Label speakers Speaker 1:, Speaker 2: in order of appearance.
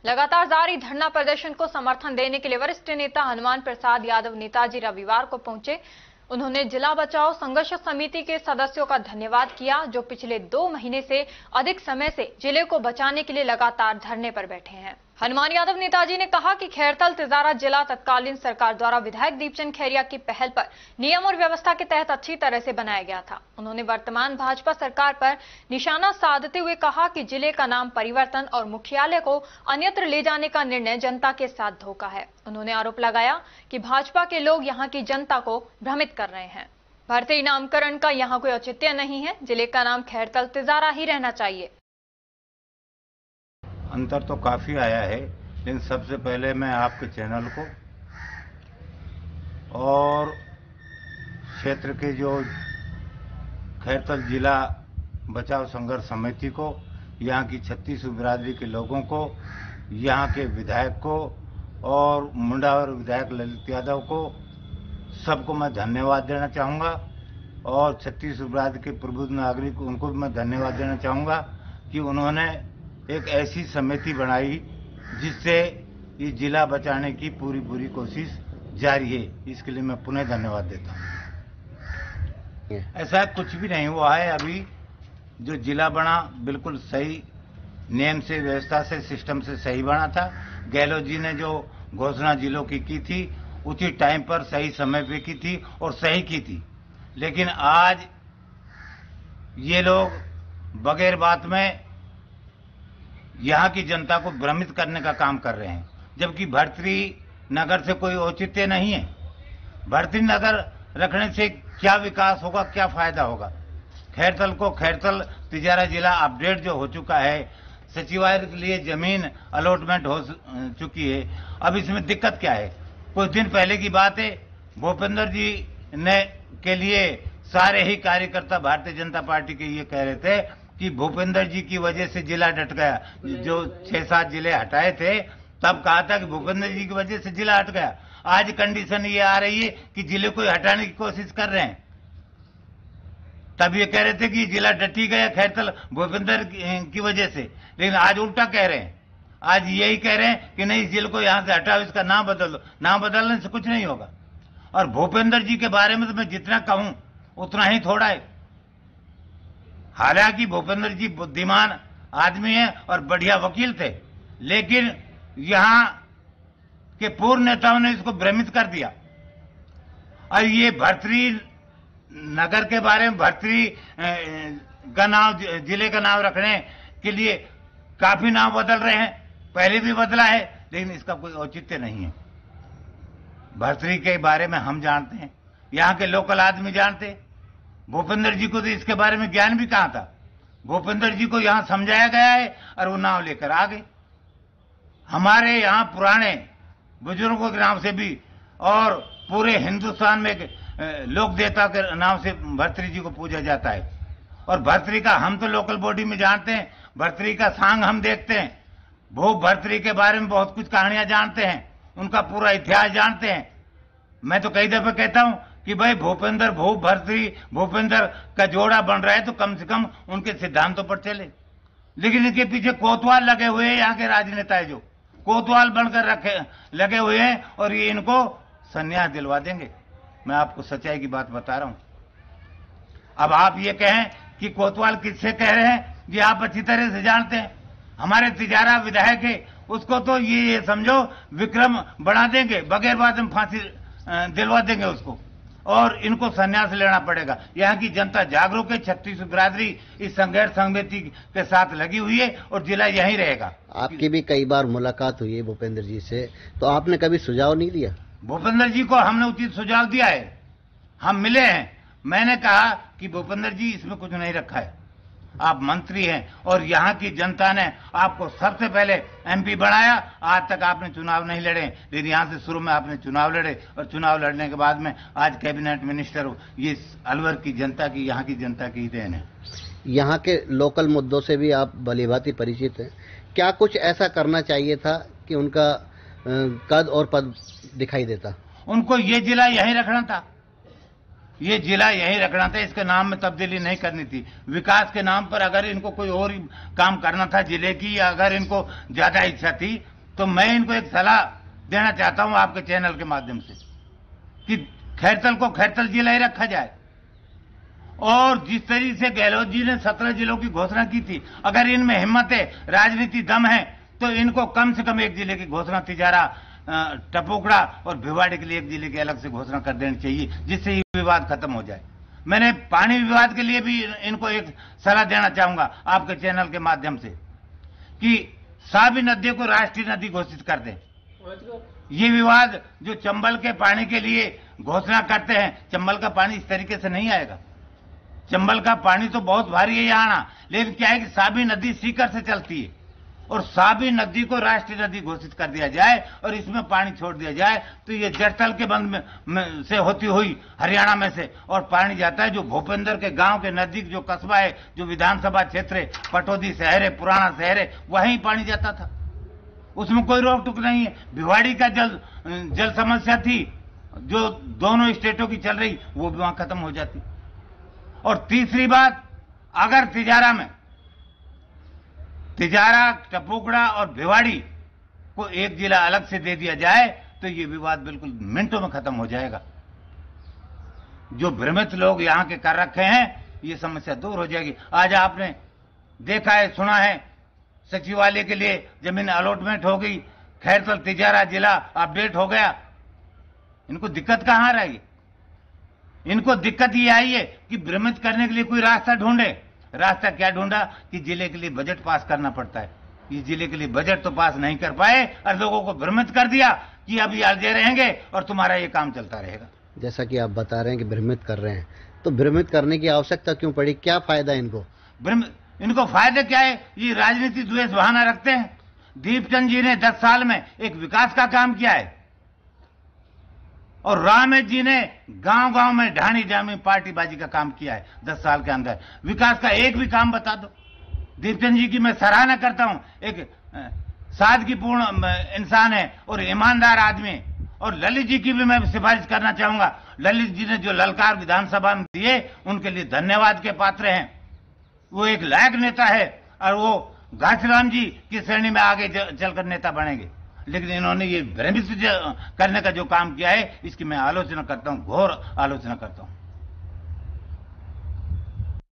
Speaker 1: लगातार जारी धरना प्रदर्शन को समर्थन देने के लिए वरिष्ठ नेता हनुमान प्रसाद यादव नेताजी रविवार को पहुंचे। उन्होंने जिला बचाओ संघर्ष समिति के सदस्यों का धन्यवाद किया, जो पिछले 2 महीने से अधिक समय से जिले को बचाने के लिए लगातार धरने पर बैठे हैं। हनुमान यादव नेताजी ने कहा कि खैरथल तिजारा जिला तत्कालीन सरकार द्वारा विधायक दीपचंद खैरिया की पहल पर नियम और व्यवस्था के तहत अच्छी तरह से बनाया गया था। उन्होंने वर्तमान भाजपा सरकार पर निशाना साधते हुए कहा कि जिले का नाम परिवर्तन और मुख्यालय को अन्यत्र ले जाने का निर्णय जनता के साथ धोखा है। उन्होंने आरोप लगाया कि भाजपा के लोग यहाँ की जनता को भ्रमित कर रहे हैं। भर्ती नामकरण का यहाँ कोई औचित्य नहीं है। जिले का नाम खैरथल तिजारा ही रहना चाहिए।
Speaker 2: अंतर तो काफी आया है, लेकिन सबसे पहले मैं आपके चैनल को और क्षेत्र के जो खैरथल जिला बचाव संघर्ष समिति को, यहाँ की 36 बिरादरी के लोगों को, यहाँ के विधायक को और मुंडावर विधायक ललित यादव को, सबको मैं धन्यवाद देना चाहूँगा। और 36 बिरादरी के प्रबुद्ध नागरिक, उनको भी मैं धन्यवाद देना चाहूँगा कि उन्होंने एक ऐसी समिति बनाई जिससे ये जिला बचाने की पूरी कोशिश जारी है। इसके लिए मैं पुनः धन्यवाद देता हूँ। ऐसा कुछ भी नहीं हुआ है। अभी जो जिला बना बिल्कुल सही नियम से, व्यवस्था से, सिस्टम से सही बना था। गहलोत जी ने जो घोषणा जिलों की थी उसी टाइम पर सही समय पे की थी और सही की थी। लेकिन आज ये लोग बगैर बात में यहाँ की जनता को भ्रमित करने का काम कर रहे हैं, जबकि भर्तृ नगर से कोई औचित्य नहीं है। भर्तृ नगर रखने से क्या विकास होगा, क्या फायदा होगा? खैरथल को खैरथल तिजारा जिला अपडेट जो हो चुका है, सचिवालय के लिए जमीन अलॉटमेंट हो चुकी है। अब इसमें दिक्कत क्या है? कुछ दिन पहले की बात है, भूपेंद्र जी ने के लिए सारे ही कार्यकर्ता भारतीय जनता पार्टी के ये कह रहे थे कि भूपेंद्र जी की वजह से जिला डट गया। जो 6-7 जिले हटाए थे तब कहा था कि भूपेंद्र जी की वजह से जिला हट गया। आज कंडीशन ये आ रही है कि जिले को हटाने की कोशिश कर रहे हैं। तब ये कह रहे थे कि जिला डट ही गया खैरथल भूपेंद्र की वजह से, लेकिन आज उल्टा कह रहे हैं। आज यही कह रहे हैं कि नहीं, जिले को यहां से हटाओ, इसका नाम बदल दो। नाम बदलने से कुछ नहीं होगा। और भूपेंद्र जी के बारे में तो मैं जितना कहूं उतना ही थोड़ा है। हालांकि भूपेंद्र जी बुद्धिमान आदमी है और बढ़िया वकील थे, लेकिन यहां के पूर्व नेताओं ने इसको भ्रमित कर दिया। और ये भर्तृ नगर के बारे में, भर्तृ का नाम, जिले का नाम रखने के लिए काफी नाम बदल रहे हैं। पहले भी बदला है, लेकिन इसका कोई औचित्य नहीं है। भर्तृ के बारे में हम जानते हैं, यहाँ के लोकल आदमी जानते हैं। भूपेंद्र जी को तो इसके बारे में ज्ञान भी कहां था। भूपेंद्र जी को यहां समझाया गया है और वो नाम लेकर आ गए। हमारे यहां पुराने बुजुर्गों के नाम से भी और पूरे हिंदुस्तान में लोक देवता के नाम से भर्तृ जी को पूजा जाता है। और भर्तृ का हम तो लोकल बॉडी में जानते हैं, भर्तृ का सांग हम देखते हैं। भूप भर्तृ के बारे में बहुत कुछ कहानियां जानते हैं, उनका पूरा इतिहास जानते हैं। मैं तो कई दफे कहता हूं कि भाई भूपेंद्र भूप भर्तृ भूपेंद्र का जोड़ा बन रहा है तो कम से कम उनके सिद्धांतों पर चले। लेकिन इनके पीछे कोतवाल लगे हुए हैं, यहाँ के राजनेता है जो कोतवाल बनकर लगे हुए हैं और ये इनको संन्यास दिलवा देंगे। मैं आपको सच्चाई की बात बता रहा हूं। अब आप ये कहें कि कोतवाल किससे कह रहे हैं, ये आप अच्छी तरह से जानते हैं। हमारे तिजारा विधायक है, उसको तो ये समझो विक्रम बना देंगे, बगैर बात में फांसी दिलवा देंगे उसको, और इनको संन्यास लेना पड़ेगा। यहाँ की जनता जागरूक है। 36 बिरादरी इस संघर्ष समिति के साथ लगी हुई है और जिला यहीं रहेगा।
Speaker 3: आपकी भी कई बार मुलाकात हुई है भूपेंद्र जी से, तो आपने कभी सुझाव नहीं दिया?
Speaker 2: भूपेंद्र जी को हमने उचित सुझाव दिया है, हम मिले हैं। मैंने कहा कि भूपेंद्र जी इसमें कुछ नहीं रखा है, आप मंत्री हैं और यहाँ की जनता ने आपको सबसे पहले एमपी बनाया। आज तक आपने चुनाव नहीं लड़े, लेकिन यहाँ से शुरू में आपने चुनाव लड़े और चुनाव लड़ने के बाद में आज कैबिनेट मिनिस्टर हो। ये अलवर की जनता की, यहाँ की जनता की देन है।
Speaker 3: यहाँ के लोकल मुद्दों से भी आप भलीभांति परिचित हैं। क्या कुछ ऐसा करना चाहिए था कि उनका कद और पद दिखाई देता?
Speaker 2: उनको ये जिला यहीं रखना था। ये जिला यहीं रखना था, इसके नाम में तब्दीली नहीं करनी थी। विकास के नाम पर अगर इनको कोई और काम करना था जिले की, या अगर इनको ज्यादा इच्छा थी, तो मैं इनको एक सलाह देना चाहता हूं आपके चैनल के माध्यम से कि खैरतल को खैरतल जिला ही रखा जाए। और जिस तरीके से गहलोत जी ने 17 जिलों की घोषणा की थी, अगर इनमें हिम्मत है, राजनीति दम है, तो इनको कम से कम एक जिले की घोषणा, तिजारा, टपोकड़ा और भिवाड़ी के लिए एक जिले की अलग से घोषणा कर देनी चाहिए, जिससे ये विवाद खत्म हो जाए। मैंने पानी विवाद के लिए भी इनको एक सलाह देना चाहूंगा आपके चैनल के माध्यम से कि साबी नदी को राष्ट्रीय नदी घोषित कर दें। ये विवाद जो चंबल के पानी के लिए घोषणा करते हैं, चंबल का पानी इस तरीके से नहीं आएगा। चंबल का पानी तो बहुत भारी है यहाँ, लेकिन क्या है कि साबी नदी सीकर से चलती है, और साबी नदी को राष्ट्रीय नदी घोषित कर दिया जाए और इसमें पानी छोड़ दिया जाए, तो ये जटतल के बंद में से होती हुई हरियाणा में से और पानी जाता है जो भूपेंद्र के गांव के नजदीक जो कस्बा है, जो विधानसभा क्षेत्र है, पटौदी शहर है, पुराना शहर है, वहीं पानी जाता था, उसमें कोई रोक टोक नहीं है। भिवाड़ी का जल समस्या थी जो दोनों स्टेटों की चल रही, वो भी वहां खत्म हो जाती। और तीसरी बात, अगर तिजारा, टपोकड़ा और भिवाड़ी को एक जिला अलग से दे दिया जाए, तो ये विवाद बिल्कुल मिनटों में खत्म हो जाएगा। जो भ्रमित लोग यहां के कर रखे हैं, ये समस्या दूर हो जाएगी। आज आपने देखा है, सुना है, सचिवालय के लिए जमीन अलॉटमेंट हो गई, खैरतल तिजारा जिला अपडेट हो गया। इनको दिक्कत कहां आ रही है? इनको दिक्कत ये आई है कि भ्रमित करने के लिए कोई रास्ता ढूंढे। रास्ता क्या ढूंढा कि जिले के लिए बजट पास करना पड़ता है। ये जिले के लिए बजट तो पास नहीं कर पाए और लोगों को भ्रमित कर दिया कि अभी अलजे रहेंगे और तुम्हारा ये काम चलता रहेगा।
Speaker 3: जैसा कि आप बता रहे हैं कि भ्रमित कर रहे हैं, तो भ्रमित करने की आवश्यकता क्यों पड़ी? क्या फायदा इनको?
Speaker 2: इनको फायदा क्या है? ये राजनीति द्वेष बहाना रखते हैं। दीपचंद जी ने 10 साल में एक विकास का काम किया है, और रामेश जी ने गांव गांव में ढाणी जामी पार्टीबाजी का काम किया है 10 साल के अंदर। विकास का एक भी काम बता दो। दीपचंद जी की मैं सराहना करता हूं, एक सादगीपूर्ण इंसान है और ईमानदार आदमी है। और ललित जी की भी मैं सिफारिश करना चाहूंगा। ललित जी ने जो ललकार विधानसभा में दिए, उनके लिए धन्यवाद के पात्र हैं। वो एक लायक नेता है और वो घासीराम जी की श्रेणी में आगे चलकर नेता बनेंगे। लेकिन इन्होंने ये भ्रमित करने का जो काम किया है, इसकी मैं आलोचना करता हूं, घोर आलोचना करता हूं।